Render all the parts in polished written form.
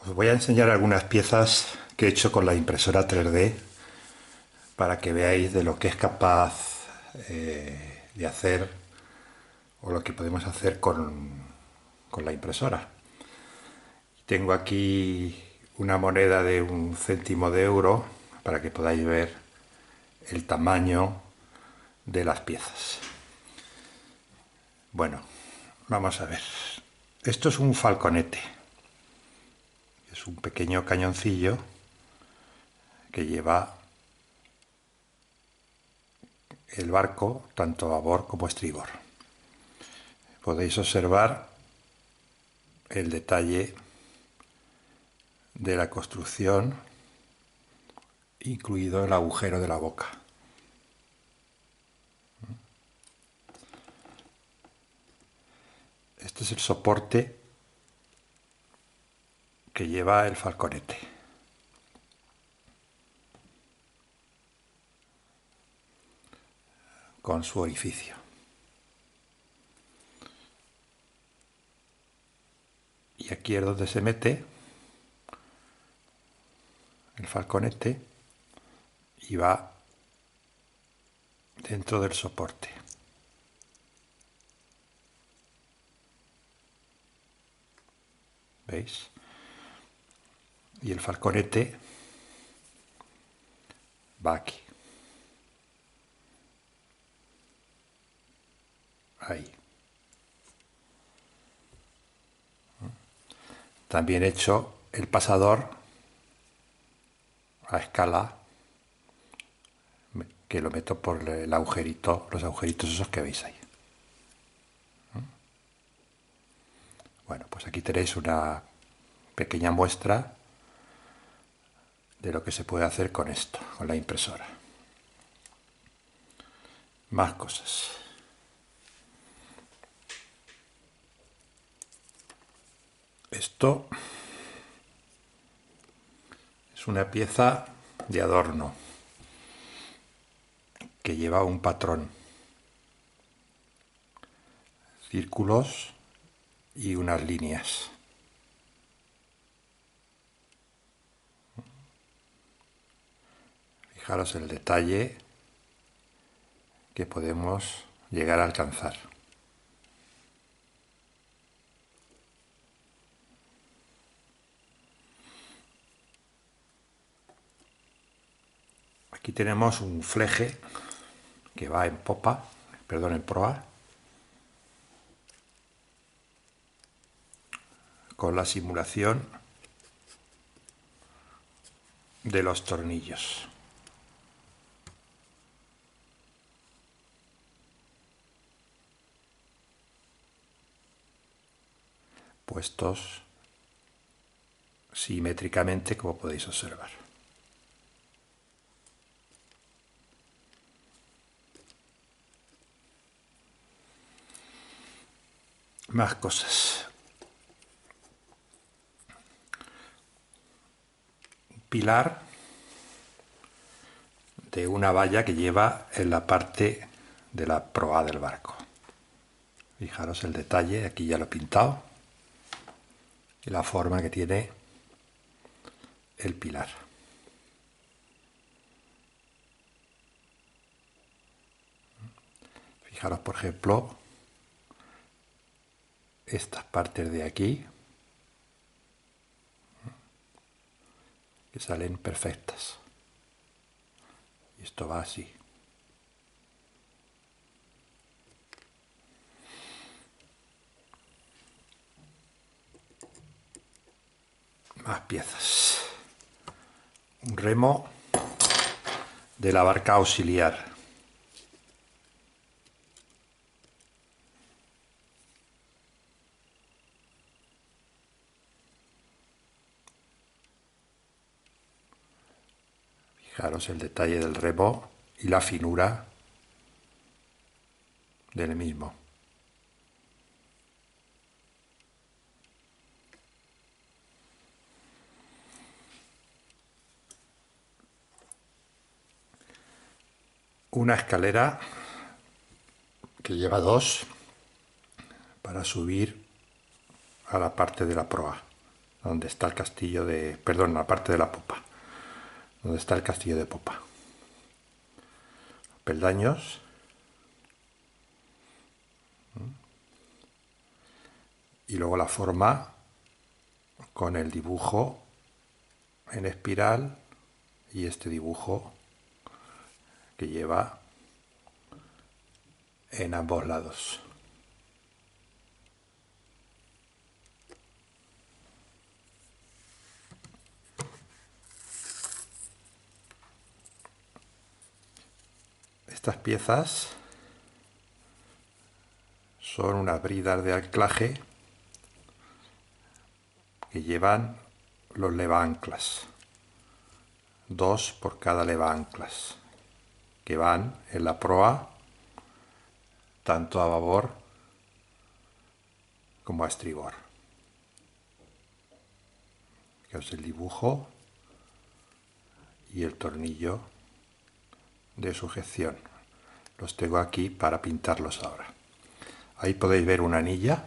Os voy a enseñar algunas piezas que he hecho con la impresora 3D para que veáis de lo que es capaz de hacer o lo que podemos hacer con la impresora. Tengo aquí una moneda de 1 céntimo de euro para que podáis ver el tamaño de las piezas. Bueno, vamos a ver. Esto es un falconete. Es un pequeño cañoncillo que lleva el barco tanto a babor como a estribor. Podéis observar el detalle de la construcción, incluido el agujero de la boca. Este es el soporte que lleva el falconete. Con su orificio. Y aquí es donde se mete el falconete y va dentro del soporte. ¿Veis? Y el falconete va aquí. Ahí. También he hecho el pasador a escala, que lo meto por el agujerito, los agujeritos esos que veis ahí. Bueno, pues aquí tenéis una pequeña muestra de lo que se puede hacer con esto, con la impresora. Más cosas. Esto es una pieza de adorno que lleva un patrón, círculos y unas líneas. Fijaros el detalle que podemos llegar a alcanzar. Aquí tenemos un fleje que va en popa, perdón, en proa, con la simulación de los tornillos. Puestos simétricamente, como podéis observar. Más cosas. Un pilar de una valla que lleva en la parte de la proa del barco. Fijaros el detalle, aquí ya lo he pintado, y la forma que tiene el pilar. Fijaros, por ejemplo, estas partes de aquí, que salen perfectas. Y esto va así. Más piezas. Un remo de la barca auxiliar. Fijaros el detalle del remo y la finura del mismo. Una escalera que lleva dos para subir a la parte de la proa. donde está el castillo de... Perdón, la parte de la popa, donde está el castillo de popa. Peldaños. Y luego la forma con el dibujo en espiral y este dibujo que lleva en ambos lados. Estas piezas son unas bridas de anclaje que llevan los levanclas, 2 por cada levanclas, que van en la proa tanto a babor como a estribor. Fijaos el dibujo y el tornillo de sujeción. Los tengo aquí para pintarlos ahora. Ahí podéis ver una anilla.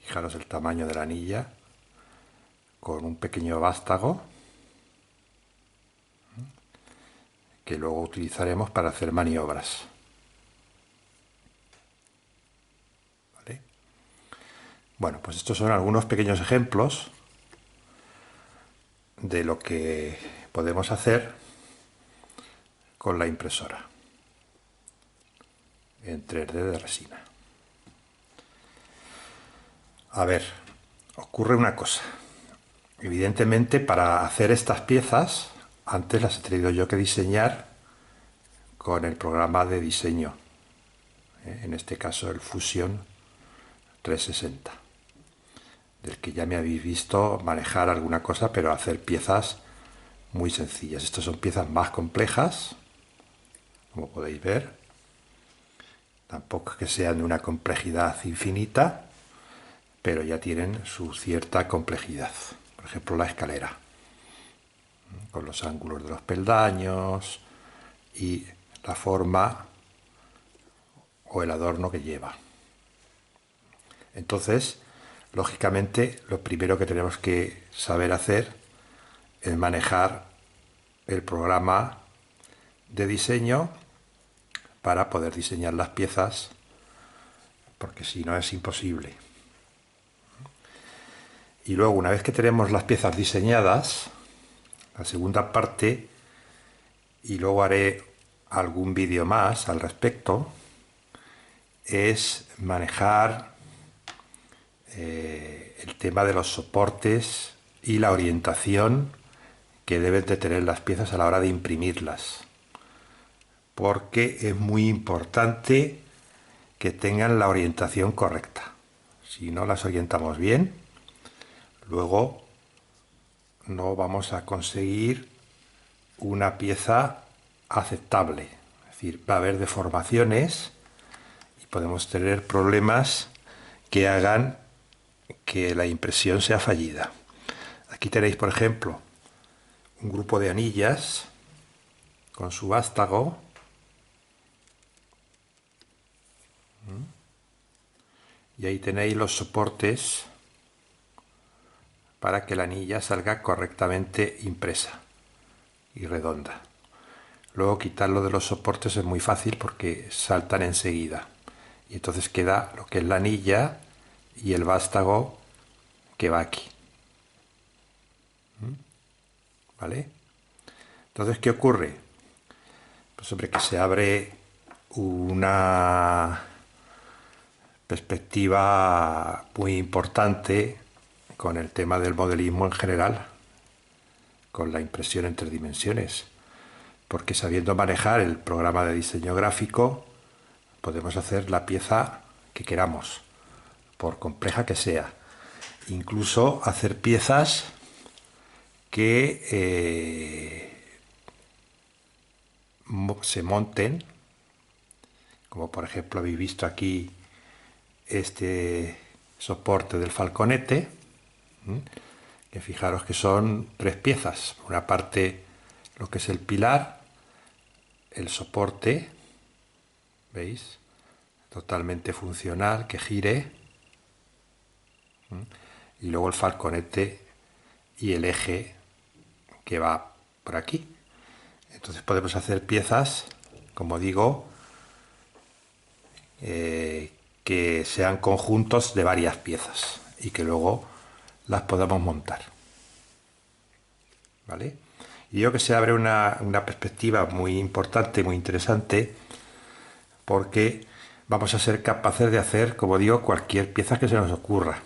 Fijaros el tamaño de la anilla con un pequeño vástago que luego utilizaremos para hacer maniobras. ¿Vale? Bueno, pues estos son algunos pequeños ejemplos de lo que podemos hacer con la impresora en 3D de resina. A ver, ocurre una cosa. Evidentemente, para hacer estas piezas, antes las he tenido yo que diseñar con el programa de diseño, en este caso el Fusion 360, del que ya me habéis visto manejar alguna cosa, pero hacer piezas muy sencillas. Estas son piezas más complejas, como podéis ver. Tampoco es que sean de una complejidad infinita, pero ya tienen su cierta complejidad. Por ejemplo, la escalera, con los ángulos de los peldaños y la forma o el adorno que lleva. Entonces, lógicamente, lo primero que tenemos que saber hacer es manejar el programa de diseño para poder diseñar las piezas, porque si no es imposible. Y luego, una vez que tenemos las piezas diseñadas, la segunda parte, y luego haré algún vídeo más al respecto, es manejar el tema de los soportes y la orientación que deben de tener las piezas a la hora de imprimirlas, porque es muy importante que tengan la orientación correcta. Si no las orientamos bien, luego no vamos a conseguir una pieza aceptable. Es decir, va a haber deformaciones y podemos tener problemas que hagan que la impresión sea fallida. Aquí tenéis, por ejemplo, un grupo de anillas con su vástago. Y ahí tenéis los soportes para que la anilla salga correctamente impresa y redonda. Luego quitarlo de los soportes es muy fácil porque saltan enseguida. Y entonces queda lo que es la anilla y el vástago que va aquí. ¿Vale? Entonces, ¿qué ocurre? Pues hombre, que se abre una perspectiva muy importante con el tema del modelismo en general, con la impresión en 3 dimensiones, porque sabiendo manejar el programa de diseño gráfico podemos hacer la pieza que queramos, por compleja que sea, incluso hacer piezas que se monten, como por ejemplo habéis visto aquí este soporte del falconete, que fijaros que son 3 piezas, una parte lo que es el pilar, el soporte, ¿veis? Totalmente funcional, que gire, y luego el falconete y el eje que va por aquí. Entonces podemos hacer piezas, como digo, que sean conjuntos de varias piezas y que luego las podamos montar, ¿vale? Y yo que se abre una perspectiva muy importante, muy interesante, porque vamos a ser capaces de hacer, como digo, cualquier pieza que se nos ocurra.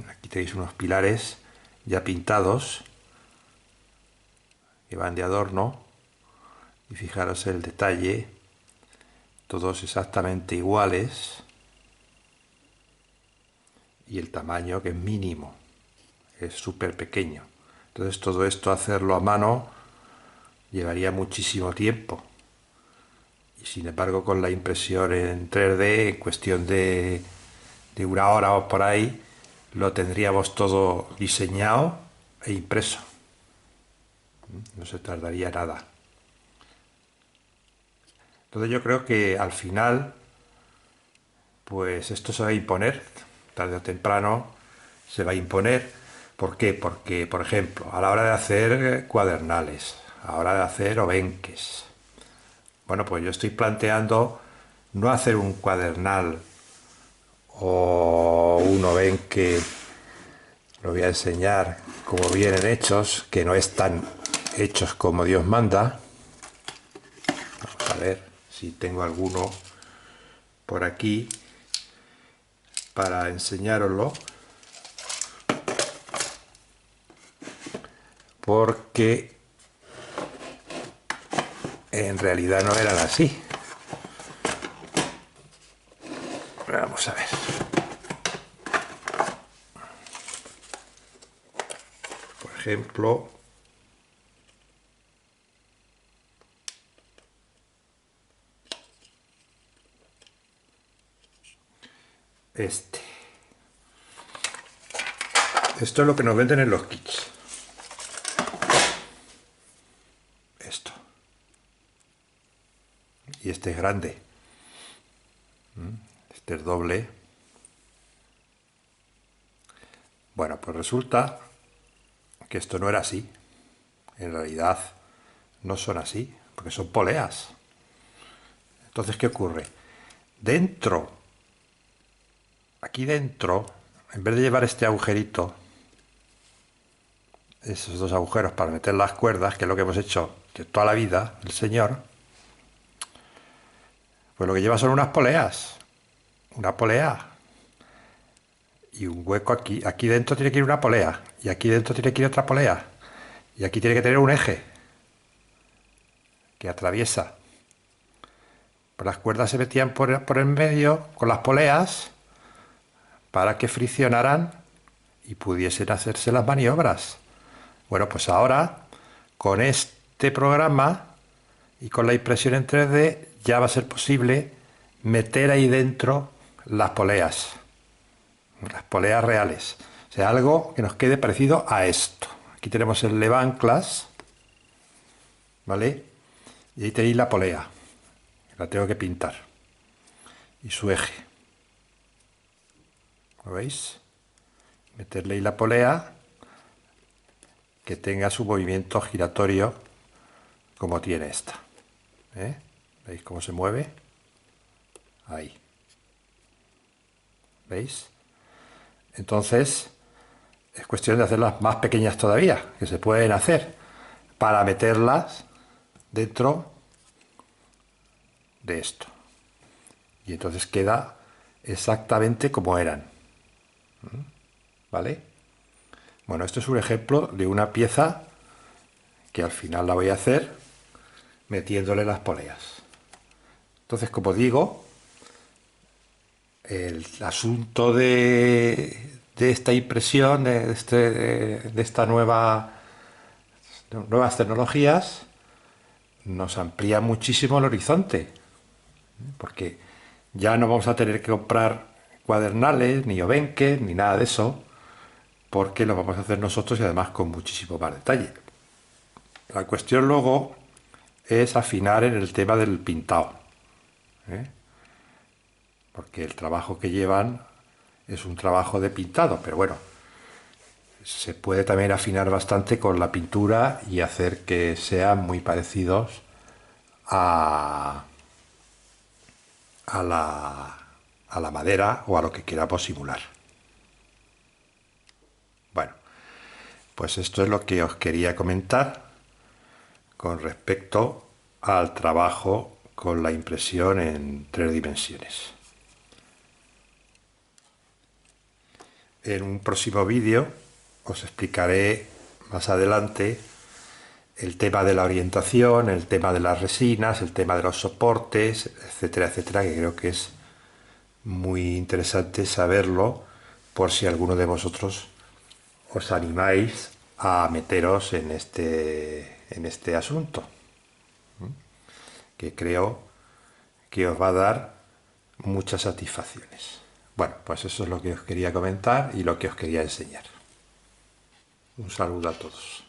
Aquí tenéis unos pilares ya pintados que van de adorno y fijaros el detalle, todos exactamente iguales y el tamaño que es mínimo, es súper pequeño. Entonces todo esto hacerlo a mano llevaría muchísimo tiempo. Y sin embargo con la impresión en 3D, en cuestión de una hora o por ahí, lo tendríamos todo diseñado e impreso. No se tardaría nada. Entonces yo creo que al final, pues esto se va a imponer, tarde o temprano se va a imponer. ¿Por qué? Porque, por ejemplo, a la hora de hacer cuadernales, a la hora de hacer obenques, bueno, pues yo estoy planteando no hacer un cuadernal o un obenque, lo voy a enseñar como vienen hechos, que no están hechos como Dios manda. Vamos a ver si tengo alguno por aquí para enseñároslo, porque en realidad no eran así. Vamos a ver. Por ejemplo, este. Esto es lo que nos venden en los kits. Esto. Y este es grande. Este es doble. Bueno, pues resulta que esto no era así. En realidad no son así, porque son poleas. Entonces, ¿qué ocurre? Dentro, aquí dentro, en vez de llevar este agujerito, esos dos agujeros para meter las cuerdas, que es lo que hemos hecho de toda la vida, el señor, pues lo que lleva son unas poleas. Una polea. Y un hueco aquí. Aquí dentro tiene que ir una polea. Y aquí dentro tiene que ir otra polea. Y aquí tiene que tener un eje que atraviesa. Pues las cuerdas se metían por el medio con las poleas para que friccionaran y pudiesen hacerse las maniobras. Bueno, pues ahora con este programa y con la impresión en 3D ya va a ser posible meter ahí dentro las poleas reales. O sea, algo que nos quede parecido a esto. Aquí tenemos el levanclas, ¿vale? Y ahí tenéis la polea. La tengo que pintar. Y su eje. ¿Lo veis? Meterle ahí la polea que tenga su movimiento giratorio como tiene esta. ¿Eh? ¿Veis cómo se mueve? Ahí. ¿Veis? Entonces, es cuestión de hacerlas más pequeñas todavía, que se pueden hacer, para meterlas dentro de esto. Y entonces queda exactamente como eran. ¿Vale? Bueno, esto es un ejemplo de una pieza que al final la voy a hacer metiéndole las poleas. Entonces, como digo, el asunto de esta impresión, de esta nuevas tecnologías, nos amplía muchísimo el horizonte, porque ya no vamos a tener que comprar cuadernales, ni obenques, ni nada de eso, porque lo vamos a hacer nosotros y además con muchísimo más detalle. La cuestión luego es afinar en el tema del pintado, ¿eh? Porque el trabajo que llevan es un trabajo de pintado, pero bueno, se puede también afinar bastante con la pintura y hacer que sean muy parecidos a, a la madera o a lo que queramos simular. Bueno, pues esto es lo que os quería comentar con respecto al trabajo con la impresión en 3 dimensiones. En un próximo vídeo os explicaré más adelante el tema de la orientación, el tema de las resinas, el tema de los soportes, etcétera, etcétera, que creo que es muy interesante saberlo por si alguno de vosotros os animáis a meteros en este asunto, que creo que os va a dar muchas satisfacciones. Bueno, pues eso es lo que os quería comentar y lo que os quería enseñar. Un saludo a todos.